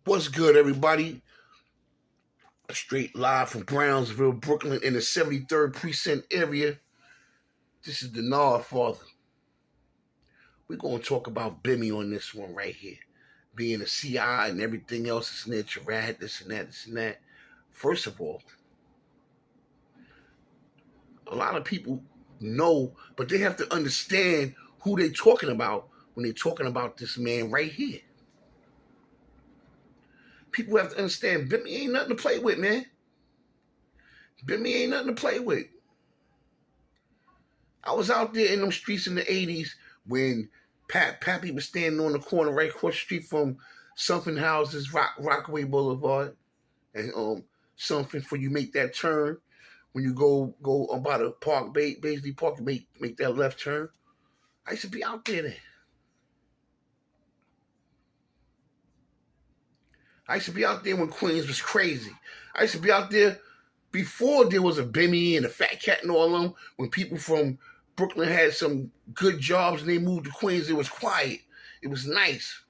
What's good, everybody? Straight live from Brownsville, Brooklyn, in the 73rd Precinct area. This is the Nard Father. We're going to talk about Bimmy on this one right here. Being a CI and everything else, this and that, your rat, this and that, this and that. First of all, a lot of people know, but they have to understand who they're talking about when they're talking about this man right here. People have to understand Bimmy ain't nothing to play with, man. Bimmy ain't nothing to play with. I was out there in them streets in the 80s when Pappy was standing on the corner right across the street from something houses, Rockaway Boulevard, and something for you make that turn. When you go by the park, Baisley Park, make that left turn. I used to be out there then. I used to be out there when Queens was crazy. I used to be out there before there was a Bimmy and a Fat Cat and all of them. When people from Brooklyn had some good jobs and they moved to Queens, it was quiet. It was nice.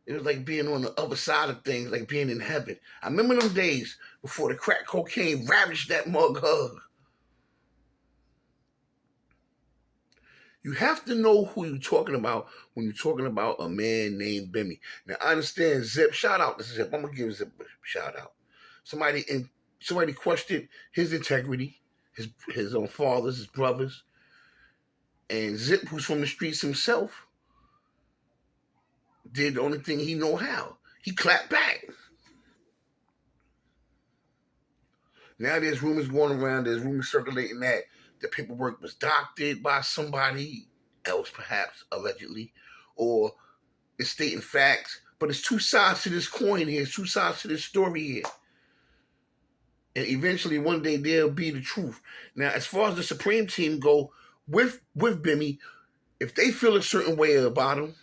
It was like being on the other side of things, like being in heaven. I remember them days before the crack cocaine ravaged that mug hug. You have to know who you're talking about when you're talking about a man named Bimmy. Now, I understand Zip. Shout out to Zip. I'm going to give Zip a shout out. Somebody questioned his integrity, his own fathers, his brothers. And Zip, who's from the streets himself, did the only thing he know how. He clapped back. Now there's rumors going around, there's rumors circulating that the paperwork was doctored by somebody else, perhaps, allegedly, or it's stating facts. But it's two sides to this coin here, it's two sides to this story here. And eventually, one day, there'll be the truth. Now, as far as the Supreme Team go, with Bimmy, if they feel a certain way about him,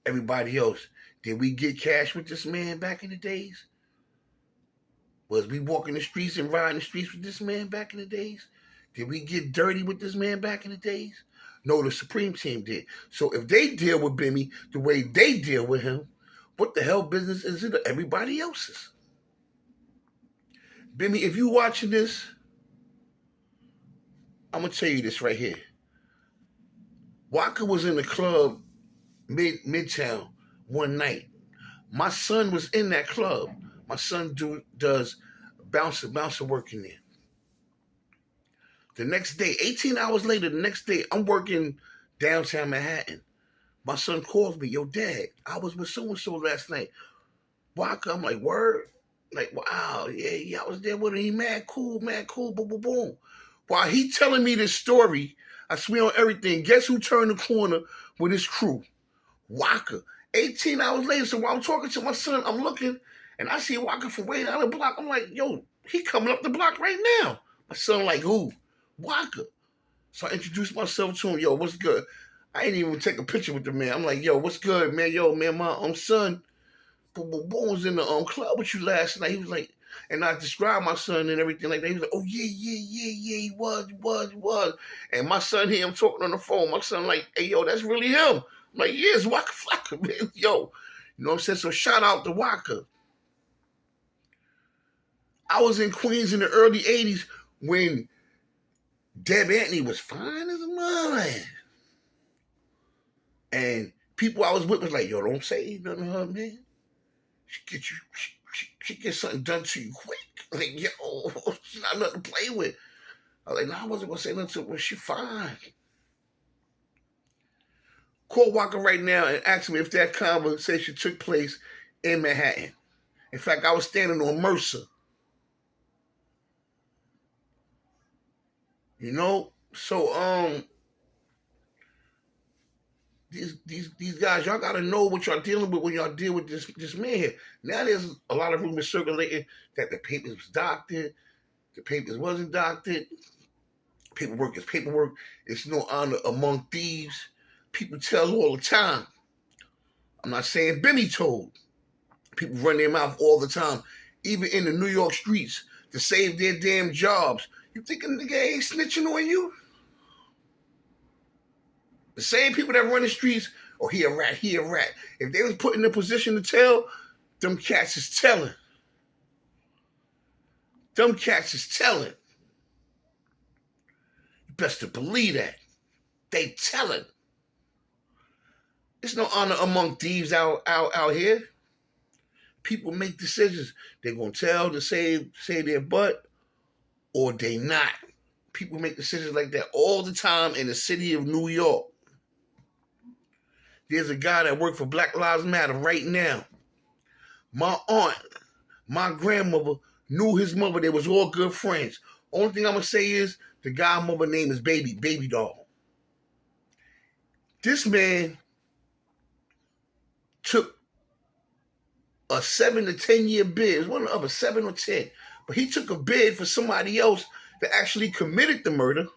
everybody else, did we get cash with this man back in the days? Was we walking the streets and riding the streets with this man back in the days? Did we get dirty with this man back in the days? No, the Supreme Team did. So if they deal with Bimmy the way they deal with him, what the hell business is it of everybody else's? Bimmy, if you watching this, I'm going to tell you this right here. Walker was in the club, Midtown, one night. My son was in that club. My son does bouncer work in there. The next day, 18 hours later, the next day, I'm working downtown Manhattan. My son calls me, yo, Dad, I was with so-and-so last night. Walker, I'm like, word? Like, wow, yeah, I was there with him. He mad cool, boom, boom, boom. While he telling me this story, I swear on everything, guess who turned the corner with his crew? Walker. 18 hours later, so while I'm talking to my son, I'm looking, and I see Walker from way down the block. I'm like, yo, he coming up the block right now. My son like, who? Walker. So I introduced myself to him. Yo, what's good? I ain't even take a picture with the man. I'm like, yo, what's good, man? Yo, man, my son Boom was in the club with you last night. He was like, and I described my son and everything like that. He was like, oh, yeah, he was. And my son here, I'm talking on the phone. My son like, hey, yo, that's really him. I'm like, yeah, it's Waka Flocka, man. Yo, you know what I'm saying? So shout out to Waka. I was in Queens in the early 80s when Deb Anthony was fine as a mother. And people I was with was like, yo, don't say nothing to her, man. She get something done to you quick. Like, yo, she's not nothing to play with. I was like, no, I wasn't going to say nothing to her. Well, she fine. Call Walker right now and ask me if that conversation took place in Manhattan. In fact, I was standing on Mercer. You know? So, these guys, y'all gotta know what y'all dealing with when y'all deal with this man here. Now there's a lot of rumors circulating that the papers was doctored, the papers wasn't doctored. Paperwork is paperwork. It's no honor among thieves. People tell all the time. I'm not saying Bimmy told. People run their mouth all the time, even in the New York streets, to save their damn jobs. You think a nigga ain't snitching on you? The same people that run the streets Or he a rat, he a rat. If they was put in a position to tell, them cats is telling. Them cats is telling. You best to believe that. They telling. There's no honor among thieves out here. People make decisions. They're gonna tell to say their butt, or they not. People make decisions like that all the time in the city of New York. There's a guy that works for Black Lives Matter right now. My aunt, my grandmother knew his mother. They was all good friends. Only thing I'm gonna say is the godmother name is Baby Doll. This man took a 7 to 10 year bid. It was one of a 7 or 10. But he took a bid for somebody else that actually committed the murder.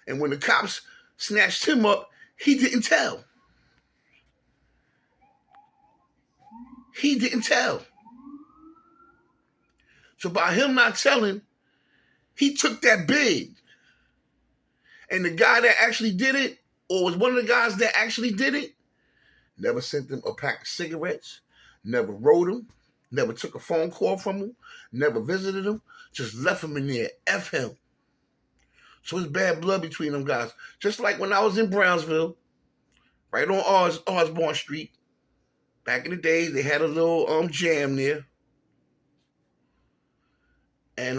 And when the cops snatched him up, he didn't tell. He didn't tell. So by him not telling, he took that bid. And the guy that actually did it, or was one of the guys that actually did it, never sent them a pack of cigarettes, never wrote him, never took a phone call from him, never visited him, just left him in there. F him. So it's bad blood between them guys. Just like when I was in Brownsville, right on Osborne Street, back in the days, they had a little jam there. And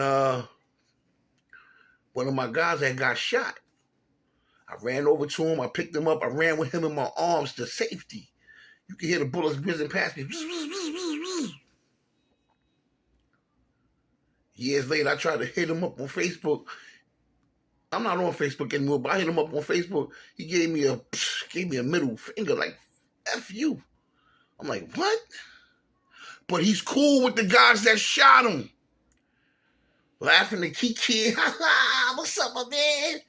one of my guys had got shot. I ran over to him. I picked him up. I ran with him in my arms to safety. You can hear the bullets whizzing past me. Years later, I tried to hit him up on Facebook. I'm not on Facebook anymore, but I hit him up on Facebook. He gave me a middle finger, like, F you. I'm like, what? But he's cool with the guys that shot him. Laughing and kiki. What's up, my man?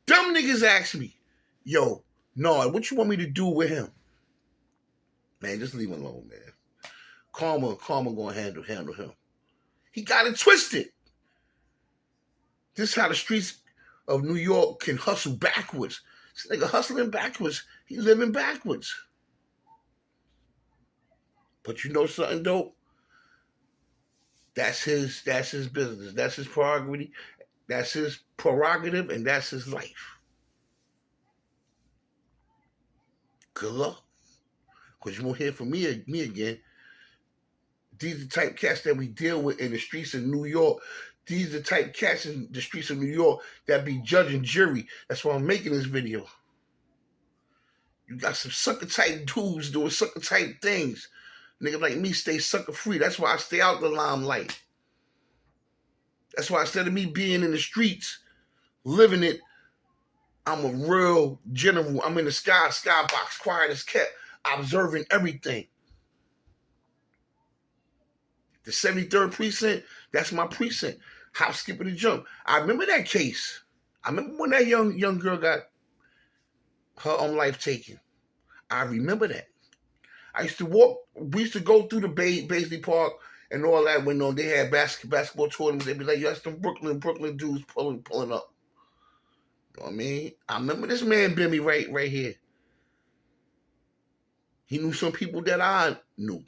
Dumb niggas ask me, yo, no, what you want me to do with him? Man, just leave him alone, man. Karma gonna handle him. He got it twisted. This is how the streets of New York can hustle backwards. This nigga hustling backwards. He living backwards. But you know something dope? That's his business. That's his prerogative. That's his prerogative, and that's his life. Good luck. Because you won't hear from me again. These are the type cats that we deal with in the streets of New York. These are the type cats in the streets of New York that be judge and jury. That's why I'm making this video. You got some sucker type dudes doing sucker type things. Niggas like me stay sucker free. That's why I stay out the limelight. That's why instead of me being in the streets, living it, I'm a real general. I'm in the skybox, quiet as kept, observing everything. The 73rd precinct, that's my precinct. Hop, skip, and a jump. I remember that case. I remember when that young girl got her own life taken. I remember that. I used to walk. We used to go through the Baisley Park and all that when they had basketball tournaments. They'd be like, "Yo, that's them Brooklyn dudes pulling up." You know what I mean? I remember this man Bimmy right here. He knew some people that I knew.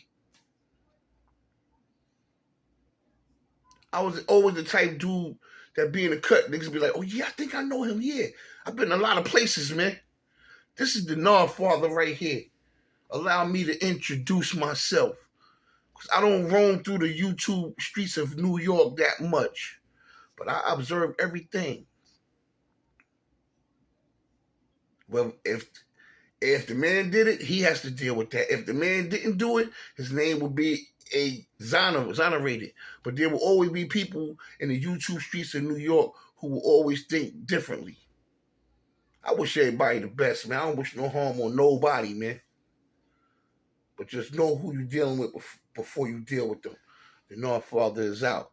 I was always the type dude that be in the cut. Niggas be like, "Oh yeah, I think I know him. Yeah, I've been in a lot of places, man." This is the Nard Father right here. Allow me to introduce myself. Because I don't roam through the YouTube streets of New York that much. But I observe everything. Well, if the man did it, he has to deal with that. If the man didn't do it, his name will be exonerated. But there will always be people in the YouTube streets of New York who will always think differently. I wish everybody the best, man. I don't wish no harm on nobody, man. But just know who you're dealing with before you deal with them. The Nard Father is out.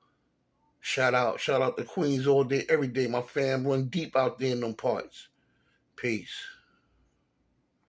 Shout out to Queens all day, every day. My fam run deep out there in them parts. Peace.